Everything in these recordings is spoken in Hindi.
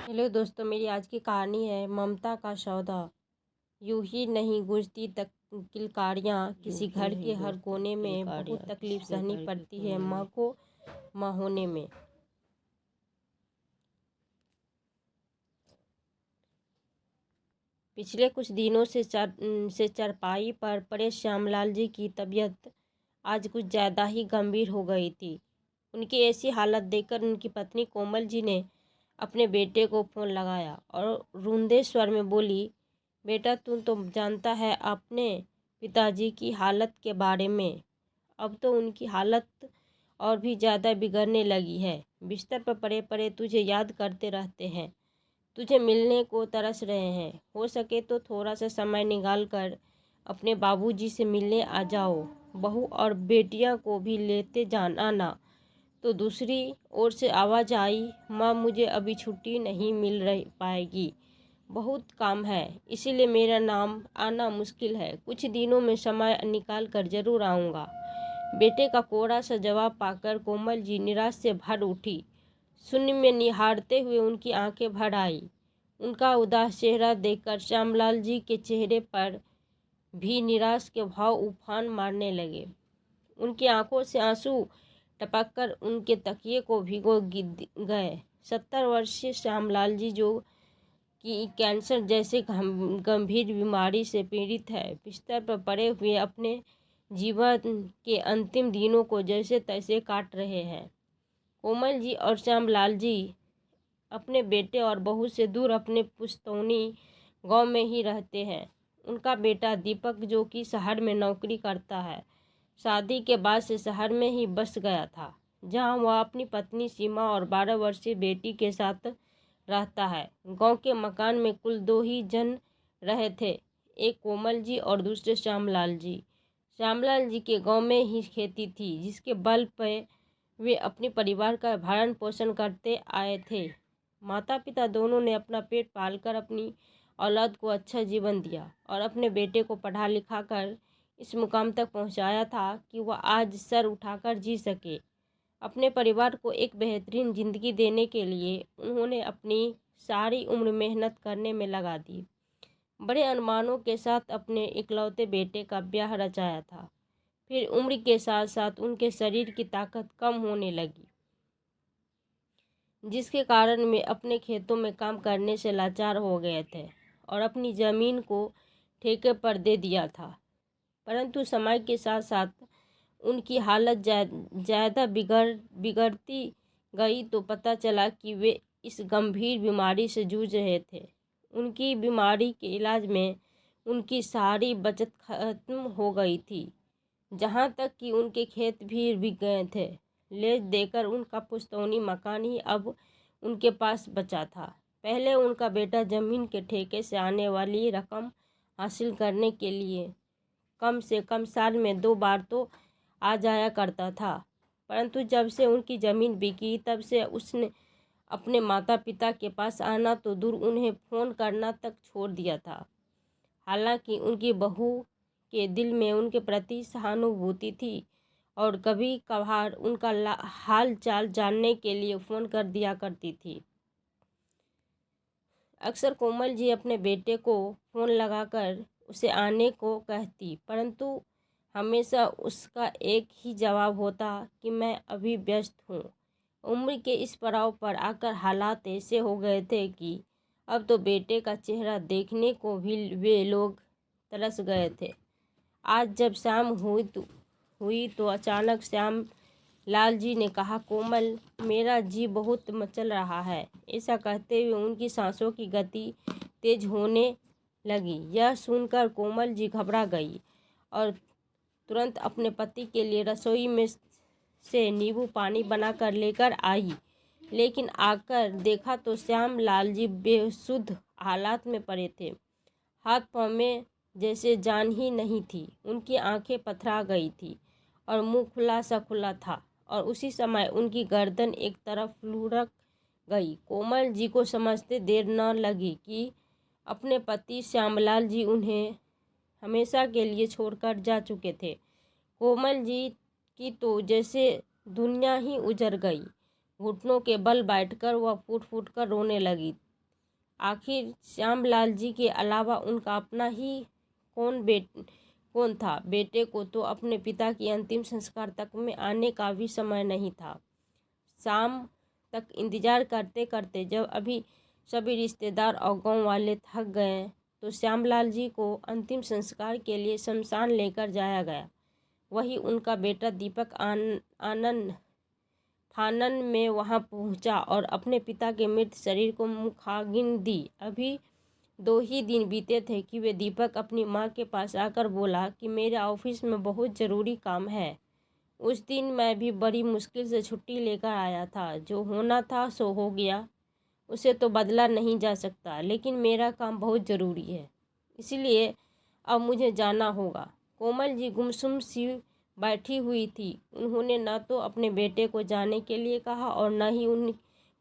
हेलो दोस्तों, मेरी आज की कहानी है ममता का सौदा। यूं ही नहीं गूंजती तक किलकारियाँ, किसी घर के हर कोने में बहुत तकलीफ सहनी पड़ती है माँ को माँ होने में। पिछले कुछ दिनों से चारपाई पर पड़े श्यामलाल जी की तबीयत आज कुछ ज़्यादा ही गंभीर हो गई थी। उनकी ऐसी हालत देखकर उनकी पत्नी कोमल जी ने अपने बेटे को फ़ोन लगाया और रूंधे स्वर में बोली, बेटा तू तो जानता है अपने पिताजी की हालत के बारे में। अब तो उनकी हालत और भी ज़्यादा बिगड़ने लगी है। बिस्तर पर पड़े पड़े तुझे याद करते रहते हैं, तुझे मिलने को तरस रहे हैं। हो सके तो थोड़ा सा समय निकाल कर अपने बाबूजी से मिलने आ जाओ। बहू और बेटियां को भी लेते जाना ना। तो दूसरी ओर से आवाज़ आई, माँ मुझे अभी छुट्टी नहीं मिल रही पाएगी, बहुत काम है, इसीलिए मेरा नाम आना मुश्किल है। कुछ दिनों में समय निकाल कर ज़रूर आऊँगा। बेटे का कोरा सा जवाब पाकर कोमल जी निराश से भर उठी। शून्य में निहारते हुए उनकी आंखें भर आई। उनका उदास चेहरा देखकर श्यामलाल जी के चेहरे पर भी निराश के भाव उफान मारने लगे। उनकी आंखों से आंसू टपककर उनके तकिए को भिगो गए। 70 वर्षीय श्यामलाल जी, जो कि कैंसर जैसे गंभीर बीमारी से पीड़ित है, बिस्तर पर पड़े हुए अपने जीवन के अंतिम दिनों को जैसे तैसे काट रहे हैं। कोमल जी और श्यामलाल जी अपने बेटे और बहू से दूर अपने पुश्तौनी गांव में ही रहते हैं। उनका बेटा दीपक, जो कि शहर में नौकरी करता है, शादी के बाद से शहर में ही बस गया था, जहां वह अपनी पत्नी सीमा और 12 वर्षीय बेटी के साथ रहता है। गांव के मकान में कुल 2 ही जन रहे थे, एक कोमल जी और दूसरे श्यामलाल जी। श्यामलाल जी के गांव में ही खेती थी, जिसके बल पे वे अपने परिवार का भरण पोषण करते आए थे। माता पिता दोनों ने अपना पेट पालकर अपनी औलाद को अच्छा जीवन दिया और अपने बेटे को पढ़ा लिखा कर इस मुकाम तक पहुंचाया था कि वह आज सर उठाकर जी सके। अपने परिवार को एक बेहतरीन ज़िंदगी देने के लिए उन्होंने अपनी सारी उम्र मेहनत करने में लगा दी। बड़े अरमानों के साथ अपने इकलौते बेटे का ब्याह रचाया था। फिर उम्र के साथ साथ उनके शरीर की ताकत कम होने लगी, जिसके कारण वे अपने खेतों में काम करने से लाचार हो गए थे और अपनी ज़मीन को ठेके पर दे दिया था। परंतु समय के साथ साथ उनकी हालत ज़्यादा बिगड़ती गई तो पता चला कि वे इस गंभीर बीमारी से जूझ रहे थे। उनकी बीमारी के इलाज में उनकी सारी बचत खत्म हो गई थी, जहाँ तक कि उनके खेत भी बिक गए थे। लीज देकर उनका पुश्तौनी मकान ही अब उनके पास बचा था। पहले उनका बेटा ज़मीन के ठेके से आने वाली रकम हासिल करने के लिए कम से कम साल में 2 बार तो आ जाया करता था, परंतु जब से उनकी ज़मीन बिकी तब से उसने अपने माता पिता के पास आना तो दूर, उन्हें फ़ोन करना तक छोड़ दिया था। हालांकि उनकी बहू के दिल में उनके प्रति सहानुभूति थी और कभी कभार उनका हाल चाल जानने के लिए फ़ोन कर दिया करती थी। अक्सर कोमल जी अपने बेटे को फ़ोन लगाकर उसे आने को कहती, परंतु हमेशा उसका एक ही जवाब होता कि मैं अभी व्यस्त हूँ। उम्र के इस पड़ाव पर आकर हालात ऐसे हो गए थे कि अब तो बेटे का चेहरा देखने को भी वे लोग तरस गए थे। आज जब शाम हुई तो अचानक श्याम लाल जी ने कहा, कोमल मेरा जी बहुत मचल रहा है। ऐसा कहते हुए उनकी सांसों की गति तेज होने लगी। यह सुनकर कोमल जी घबरा गई और तुरंत अपने पति के लिए रसोई में से नींबू पानी बनाकर लेकर आई, लेकिन आकर देखा तो श्याम लाल जी बेसुध हालात में पड़े थे। हाथ पाँव में जैसे जान ही नहीं थी। उनकी आंखें पथरा गई थी और मुंह खुला था और उसी समय उनकी गर्दन एक तरफ लुढ़क गई। कोमल जी को समझते देर न लगी कि अपने पति श्यामलाल जी उन्हें हमेशा के लिए छोड़कर जा चुके थे। कोमल जी की तो जैसे दुनिया ही उजड़ गई। घुटनों के बल बैठकर वह फूट फूट कर रोने लगी। आखिर श्यामलाल जी के अलावा उनका अपना ही कौन था। बेटे को तो अपने पिता की अंतिम संस्कार तक में आने का भी समय नहीं था। शाम तक इंतजार करते करते जब अभी सभी रिश्तेदार और गांव वाले थक गए तो श्यामलाल जी को अंतिम संस्कार के लिए शमशान लेकर जाया गया। वही उनका बेटा दीपक आनन फानन में वहां पहुंचा और अपने पिता के मृत शरीर को मुखाग्नि दी। अभी 2 ही दिन बीते थे कि वे दीपक अपनी माँ के पास आकर बोला कि मेरे ऑफिस में बहुत ज़रूरी काम है। उस दिन मैं भी बड़ी मुश्किल से छुट्टी लेकर आया था। जो होना था सो हो गया, उसे तो बदला नहीं जा सकता, लेकिन मेरा काम बहुत ज़रूरी है, इसलिए अब मुझे जाना होगा। कोमल जी गुमसुम सी बैठी हुई थी। उन्होंने न तो अपने बेटे को जाने के लिए कहा और न ही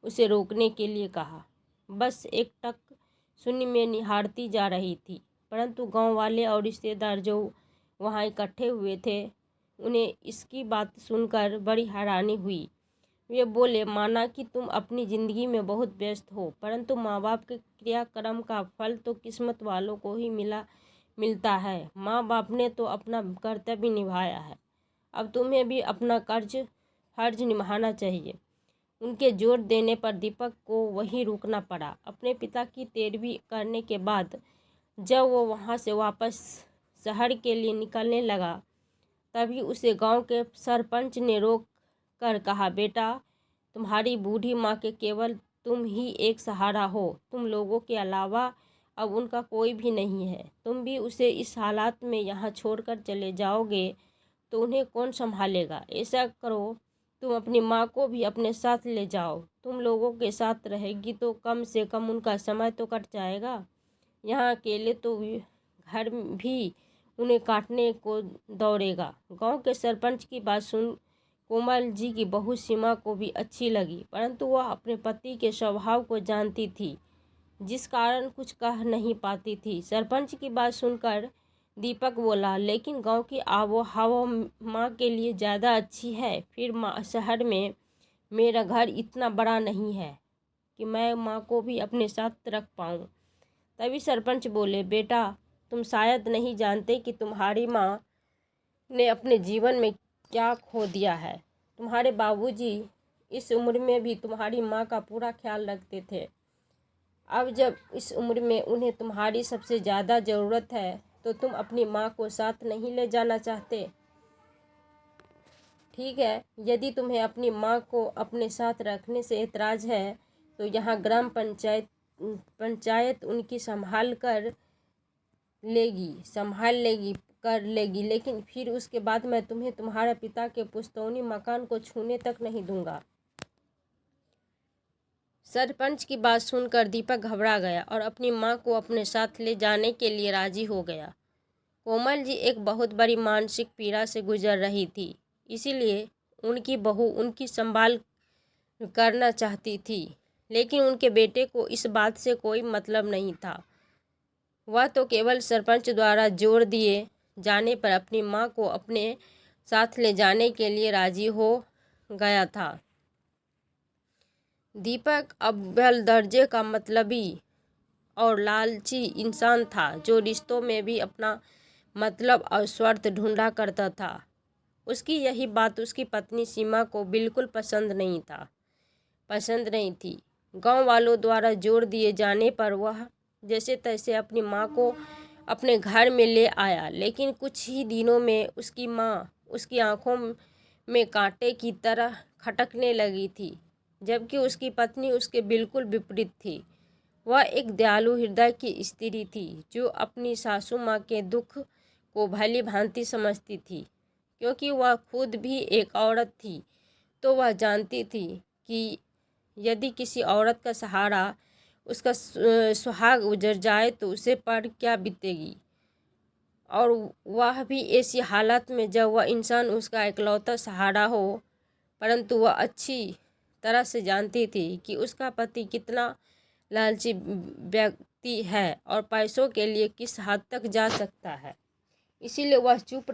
उसे रोकने के लिए कहा, बस एकटक शून्य में निहारती जा रही थी। परंतु गांव वाले और रिश्तेदार जो वहां इकट्ठे हुए थे, उन्हें इसकी बात सुनकर बड़ी हैरानी हुई। वे बोले, माना कि तुम अपनी ज़िंदगी में बहुत व्यस्त हो, परंतु माँ बाप के क्रियाक्रम का फल तो किस्मत वालों को ही मिलता है। माँ बाप ने तो अपना कर्तव्य निभाया है, अब तुम्हें भी अपना फर्ज निभाना चाहिए। उनके जोर देने पर दीपक को वहीं रुकना पड़ा। अपने पिता की तेरवी करने के बाद जब वो वहाँ से वापस शहर के लिए निकलने लगा, तभी उसे गांव के सरपंच ने रोक कर कहा, बेटा, तुम्हारी बूढ़ी माँ के केवल तुम ही एक सहारा हो। तुम लोगों के अलावा अब उनका कोई भी नहीं है। तुम भी उसे इस हालात में यहाँ छोड़कर चले जाओगे तो उन्हें कौन संभालेगा। ऐसा करो, तुम अपनी माँ को भी अपने साथ ले जाओ। तुम लोगों के साथ रहेगी तो कम से कम उनका समय तो कट जाएगा। यहाँ अकेले तो घर भी उन्हें काटने को दौड़ेगा। गांव के सरपंच की बात सुन कोमल जी की बहू सीमा को भी अच्छी लगी, परंतु वह अपने पति के स्वभाव को जानती थी, जिस कारण कुछ कह नहीं पाती थी। सरपंच की बात सुनकर दीपक बोला, लेकिन गांव की आबो हवा माँ के लिए ज़्यादा अच्छी है। फिर शहर में मेरा घर इतना बड़ा नहीं है कि मैं माँ को भी अपने साथ रख पाऊँ। तभी सरपंच बोले, बेटा, तुम शायद नहीं जानते कि तुम्हारी माँ ने अपने जीवन में क्या खो दिया है। तुम्हारे बाबूजी इस उम्र में भी तुम्हारी माँ का पूरा ख्याल रखते थे। अब जब इस उम्र में उन्हें तुम्हारी सबसे ज़्यादा ज़रूरत है तो तुम अपनी माँ को साथ नहीं ले जाना चाहते। ठीक है, यदि तुम्हें अपनी माँ को अपने साथ रखने से एतराज़ है तो यहाँ ग्राम पंचायत उनकी संभाल लेगी, लेकिन फिर उसके बाद मैं तुम्हें तुम्हारे पिता के पुश्तैनी मकान को छूने तक नहीं दूंगा। सरपंच की बात सुनकर दीपक घबरा गया और अपनी माँ को अपने साथ ले जाने के लिए राजी हो गया। कोमल जी एक बहुत बड़ी मानसिक पीड़ा से गुजर रही थी, इसीलिए उनकी बहू उनकी संभाल करना चाहती थी, लेकिन उनके बेटे को इस बात से कोई मतलब नहीं था। वह तो केवल सरपंच द्वारा जोर दिए जाने पर अपनी माँ को अपने साथ ले जाने के लिए राजी हो गया था। दीपक अव्वल दर्जे का मतलबी और लालची इंसान था, जो रिश्तों में भी अपना मतलब और स्वार्थ ढूंढा करता था। उसकी यही बात उसकी पत्नी सीमा को बिल्कुल पसंद नहीं थी। गांव वालों द्वारा जोर दिए जाने पर वह जैसे तैसे अपनी माँ को अपने घर में ले आया, लेकिन कुछ ही दिनों में उसकी माँ उसकी आंखों में कांटे की तरह खटकने लगी थी, जबकि उसकी पत्नी उसके बिल्कुल विपरीत थी। वह एक दयालु हृदय की स्त्री थी, जो अपनी सासू माँ के दुख को भली भांति समझती थी। क्योंकि वह खुद भी एक औरत थी, तो वह जानती थी कि यदि किसी औरत का सहारा उसका सुहाग उजड़ जाए तो उसे पर क्या बीतेगी, और वह भी ऐसी हालत में जब वह इंसान उसका इकलौता सहारा हो। परंतु वह अच्छी तरह से जानती थी कि उसका पति कितना लालची व्यक्ति है और पैसों के लिए किस हद तक जा सकता है, इसीलिए वह चुप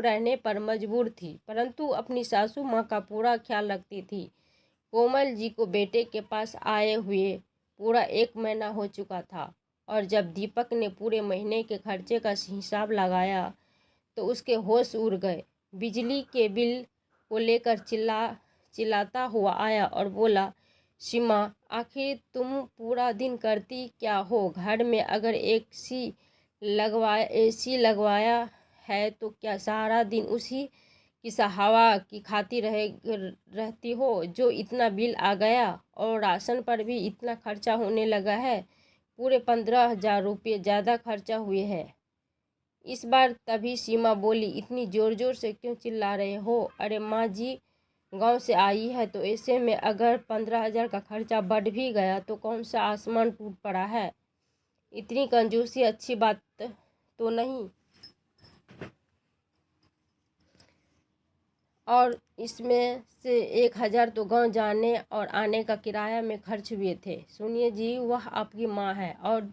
रहने पर मजबूर थी, परंतु अपनी सासू माँ का पूरा ख्याल रखती थी। कोमल जी को बेटे के पास आए हुए पूरा 1 महीना हो चुका था और जब दीपक ने पूरे महीने के खर्चे का हिसाब लगाया तो उसके होश उड़ गए। बिजली के बिल को लेकर चिल्लाता हुआ आया और बोला, सीमा, आखिर तुम पूरा दिन करती क्या हो? घर में अगर एसी लगवाया है तो क्या सारा दिन उसी की हवा की खाती रहती हो? जो इतना बिल आ गया और राशन पर भी इतना खर्चा होने लगा है, पूरे 15,000 रुपये ज़्यादा खर्चा हुए हैं इस बार। तभी सीमा बोली, इतनी ज़ोर ज़ोर से क्यों चिल्ला रहे हो? अरे माँ जी गांव से आई है तो ऐसे में अगर 15,000 का खर्चा बढ़ भी गया तो कौन सा आसमान टूट पड़ा है? इतनी कंजूसी अच्छी बात तो नहीं। और इसमें से 1,000 तो गांव जाने और आने का किराया में खर्च हुए थे। सुनिए जी, वह आपकी माँ है और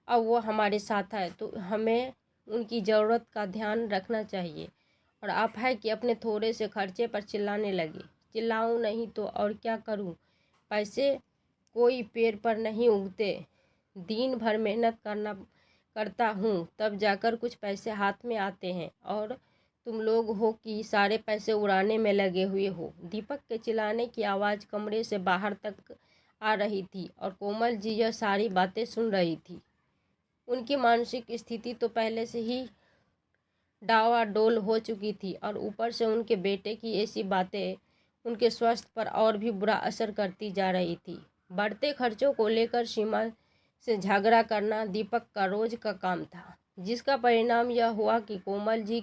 अब वो हमारे साथ है तो हमें उनकी ज़रूरत का ध्यान रखना चाहिए। और आप है कि अपने थोड़े से खर्चे पर चिल्लाने लगे। चिल्लाऊं नहीं तो और क्या करूं? पैसे कोई पेड़ पर नहीं उगते। दिन भर मेहनत करता हूं तब जाकर कुछ पैसे हाथ में आते हैं और तुम लोग हो कि सारे पैसे उड़ाने में लगे हुए हो। दीपक के चिल्लाने की आवाज़ कमरे से बाहर तक आ रही थी और कोमल जी यह सारी बातें सुन रही थी। उनकी मानसिक स्थिति तो पहले से ही डावाडोल हो चुकी थी और ऊपर से उनके बेटे की ऐसी बातें उनके स्वास्थ्य पर और भी बुरा असर करती जा रही थी। बढ़ते खर्चों को लेकर सीमा से झगड़ा करना दीपक का रोज का काम था, जिसका परिणाम यह हुआ कि कोमल जी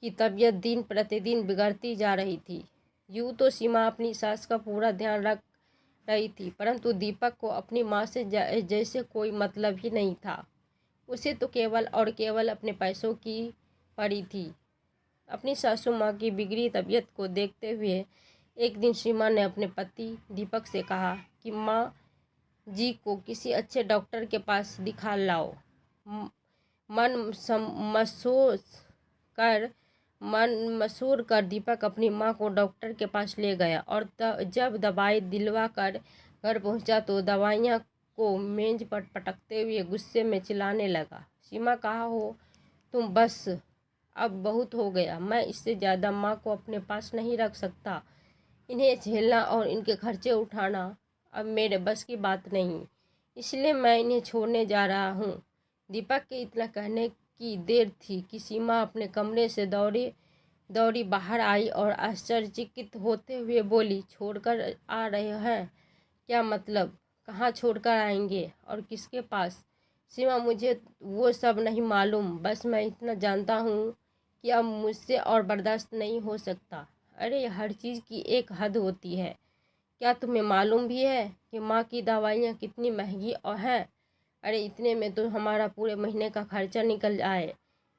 की तबीयत दिन प्रतिदिन बिगड़ती जा रही थी। यूँ तो सीमा अपनी सास का पूरा ध्यान रख रही थी, परंतु दीपक को अपनी माँ से जैसे कोई मतलब ही नहीं था। उसे तो केवल और केवल अपने पैसों की पड़ी थी। अपनी सासू माँ की बिगड़ी तबीयत को देखते हुए एक दिन सीमा ने अपने पति दीपक से कहा कि माँ जी को किसी अच्छे डॉक्टर के पास दिखा लाओ। मन मसूर कर दीपक अपनी माँ को डॉक्टर के पास ले गया और जब दवाई दिलवा कर घर पहुँचा तो दवाइयाँ को मेज पर पटकते हुए गुस्से में चिल्लाने लगा, सीमा, कहाँ हो तुम? बस अब बहुत हो गया। मैं इससे ज़्यादा माँ को अपने पास नहीं रख सकता। इन्हें झेलना और इनके खर्चे उठाना अब मेरे बस की बात नहीं, इसलिए मैं इन्हें छोड़ने जा रहा हूँ। दीपक के इतना कहने की देर थी कि सीमा अपने कमरे से दौड़ी बाहर आई और आश्चर्यचकित होते हुए बोली, छोड़कर आ रहे हैं? क्या मतलब? कहाँ छोड़कर आएंगे और किसके पास? सीमा, मुझे वो सब नहीं मालूम, बस मैं इतना जानता हूँ कि अब मुझसे और बर्दाश्त नहीं हो सकता। अरे हर चीज़ की एक हद होती है। क्या तुम्हें मालूम भी है कि माँ की दवाइयाँ कितनी महंगी और हैं? अरे इतने में तो हमारा पूरे महीने का खर्चा निकल जाए।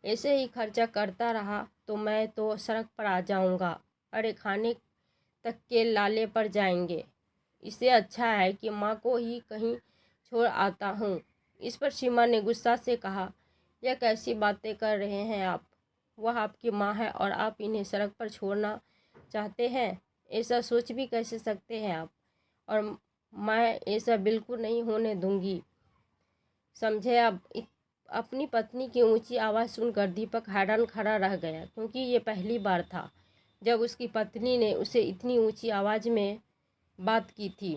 ऐसे ही खर्चा करता रहा तो मैं तो सड़क पर आ जाऊँगा। अरे खाने तक के लाले पड़ जाएंगे। इससे अच्छा है कि माँ को ही कहीं छोड़ आता हूँ। इस पर सीमा ने गुस्सा से कहा, यह कैसी बातें कर रहे हैं आप? वह आपकी माँ है और आप इन्हें सड़क पर छोड़ना चाहते हैं? ऐसा सोच भी कैसे सकते हैं आप? और मैं ऐसा बिल्कुल नहीं होने दूंगी, समझे आप? अपनी पत्नी की ऊंची आवाज़ सुनकर दीपक हैरान खड़ा रह गया, क्योंकि ये पहली बार था जब उसकी पत्नी ने उसे इतनी ऊंची आवाज़ में बात की थी।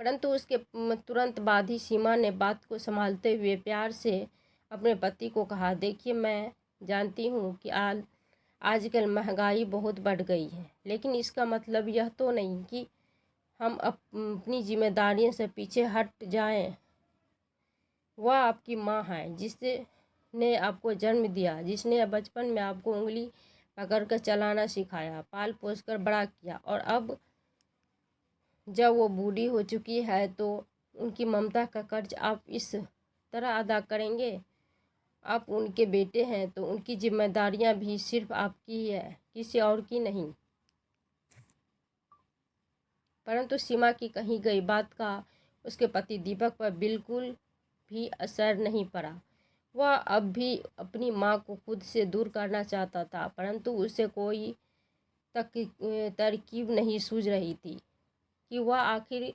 परंतु उसके तुरंत बाद ही सीमा ने बात को संभालते हुए प्यार से अपने पति को कहा, देखिए, मैं जानती हूँ कि आजकल महंगाई बहुत बढ़ गई है, लेकिन इसका मतलब यह तो नहीं कि हम अपनी जिम्मेदारियों से पीछे हट जाएं। वह आपकी माँ है जिसने आपको जन्म दिया, जिसने बचपन में आपको उंगली पकड़कर चलाना सिखाया, पाल पोस कर बड़ा किया, और अब जब वो बूढ़ी हो चुकी है तो उनकी ममता का कर्ज आप इस तरह अदा करेंगे? आप उनके बेटे हैं तो उनकी जिम्मेदारियां भी सिर्फ आपकी ही है, किसी और की नहीं। परंतु सीमा की कही गई बात का उसके पति दीपक पर बिल्कुल भी असर नहीं पड़ा। वह अब भी अपनी माँ को खुद से दूर करना चाहता था, परंतु उसे कोई तरकीब नहीं सूझ रही थी कि वह आखिर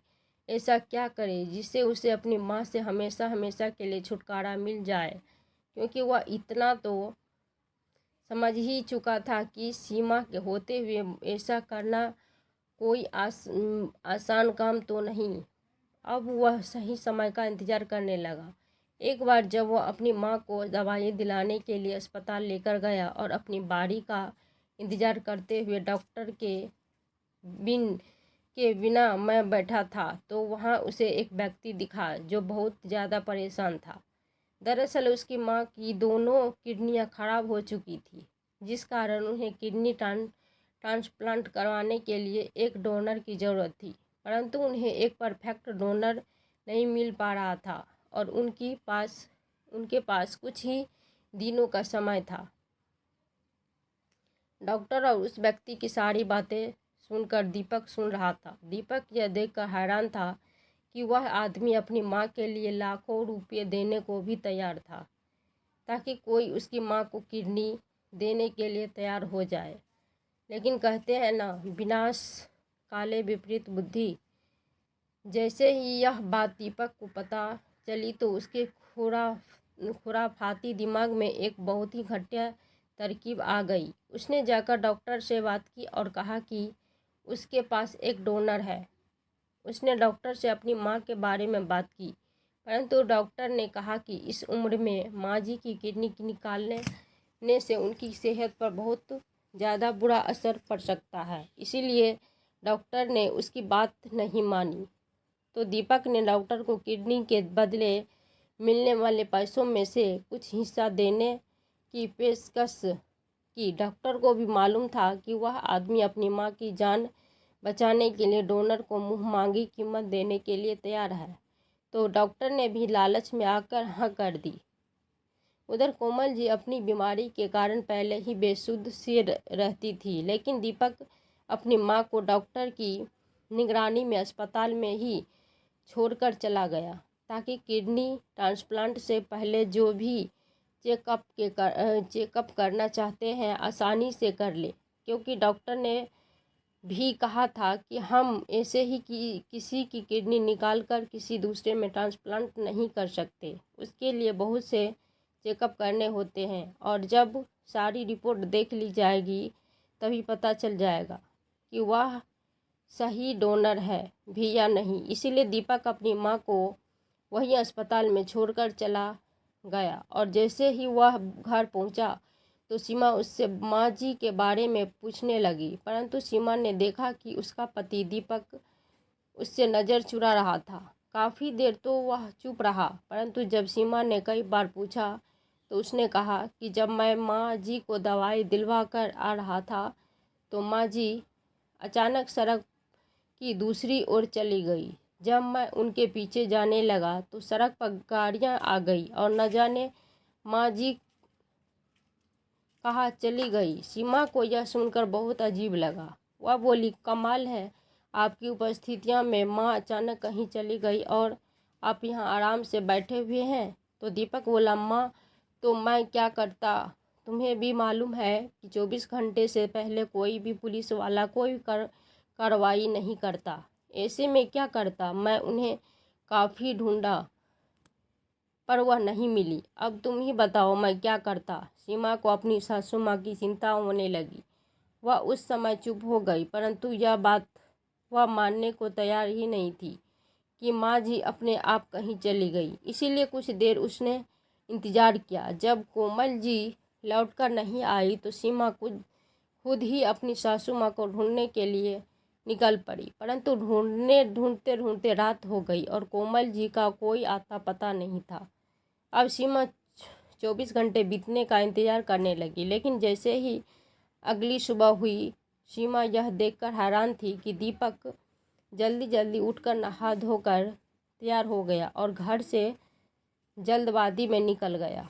ऐसा क्या करे जिससे उसे अपनी माँ से हमेशा हमेशा के लिए छुटकारा मिल जाए, क्योंकि वह इतना तो समझ ही चुका था कि सीमा के होते हुए ऐसा करना कोई आसान काम तो नहीं। अब वह सही समय का इंतज़ार करने लगा। एक बार जब वह अपनी माँ को दवाई दिलाने के लिए अस्पताल लेकर गया और अपनी बारी का इंतज़ार करते हुए डॉक्टर के बिना मैं बैठा था, तो वहाँ उसे एक व्यक्ति दिखा जो बहुत ज़्यादा परेशान था। दरअसल उसकी माँ की दोनों किडनियाँ खराब हो चुकी थी, जिस कारण उन्हें किडनी ट्रांसप्लांट करवाने के लिए एक डोनर की ज़रूरत थी, परंतु उन्हें एक परफेक्ट डोनर नहीं मिल पा रहा था और उनके पास कुछ ही दिनों का समय था। डॉक्टर और उस व्यक्ति की सारी बातें सुनकर दीपक सुन रहा था। दीपक यह देखकर हैरान था कि वह आदमी अपनी माँ के लिए लाखों रुपये देने को भी तैयार था, ताकि कोई उसकी माँ को किडनी देने के लिए तैयार हो जाए। लेकिन कहते हैं ना, विनाश काले विपरीत बुद्धि। जैसे ही यह बात दीपक को पता चली तो उसके खुराफाती दिमाग में एक बहुत ही घटिया तरकीब आ गई। उसने जाकर डॉक्टर से बात की और कहा कि उसके पास एक डोनर है। उसने डॉक्टर से अपनी माँ के बारे में बात की, परंतु डॉक्टर ने कहा कि इस उम्र में माँ जी की किडनी निकालने से उनकी सेहत पर बहुत ज़्यादा बुरा असर पड़ सकता है। इसीलिए डॉक्टर ने उसकी बात नहीं मानी। तो दीपक ने डॉक्टर को किडनी के बदले मिलने वाले पैसों में से कुछ हिस्सा देने की पेशकश की। डॉक्टर को भी मालूम था कि वह आदमी अपनी माँ की जान बचाने के लिए डोनर को मुँह मांगी कीमत देने के लिए तैयार है, तो डॉक्टर ने भी लालच में आकर हाँ कर दी। उधर कोमल जी अपनी बीमारी के कारण पहले ही बेसुध सी रहती थी, लेकिन दीपक अपनी माँ को डॉक्टर की निगरानी में अस्पताल में ही छोड़कर चला गया, ताकि किडनी ट्रांसप्लांट से पहले जो भी चेकअप करना चाहते हैं आसानी से कर ले, क्योंकि डॉक्टर ने भी कहा था कि हम ऐसे ही किसी की किडनी निकालकर किसी दूसरे में ट्रांसप्लांट नहीं कर सकते। उसके लिए बहुत से चेकअप करने होते हैं और जब सारी रिपोर्ट देख ली जाएगी तभी पता चल जाएगा कि वह सही डोनर है भी या नहीं। इसीलिए दीपक अपनी माँ को वही अस्पताल में छोड़कर चला गया और जैसे ही वह घर पहुंचा तो सीमा उससे माँ जी के बारे में पूछने लगी, परंतु सीमा ने देखा कि उसका पति दीपक उससे नज़र चुरा रहा था। काफ़ी देर तो वह चुप रहा, परंतु जब सीमा ने कई बार पूछा तो उसने कहा कि जब मैं माँ जी को दवाई दिलवा कर आ रहा था तो माँ जी अचानक सड़क की दूसरी ओर चली गई। जब मैं उनके पीछे जाने लगा तो सड़क पर गाड़ियाँ आ गई और न जाने माँ जी कहाँ चली गई। सीमा को यह सुनकर बहुत अजीब लगा। वह बोली, कमाल है, आपकी उपस्थितियाँ में माँ अचानक कहीं चली गई और आप यहाँ आराम से बैठे हुए हैं। तो दीपक बोला, माँ तो मैं क्या करता, तुम्हें भी मालूम है कि 24 घंटे से पहले कोई भी पुलिस वाला कोई कार्रवाई नहीं करता। ऐसे में क्या करता, मैं उन्हें काफ़ी ढूंढा पर वह नहीं मिली। अब तुम ही बताओ मैं क्या करता। सीमा को अपनी सासू माँ की चिंता होने लगी। वह उस समय चुप हो गई, परंतु यह बात वह मानने को तैयार ही नहीं थी कि माँ जी अपने आप कहीं चली गई। इसीलिए कुछ देर उसने इंतज़ार किया। जब कोमल जी लौटकर नहीं आई तो सीमा खुद ही अपनी सासू माँ को ढूंढने के लिए निकल पड़ी, परंतु ढूंढते ढूंढते रात हो गई और कोमल जी का कोई आता पता नहीं था। अब सीमा 24 घंटे बीतने का इंतज़ार करने लगी, लेकिन जैसे ही अगली सुबह हुई, सीमा यह देखकर हैरान थी कि दीपक जल्दी जल्दी उठकर नहा धोकर तैयार हो गया और घर से जल्दबाजी में निकल गया।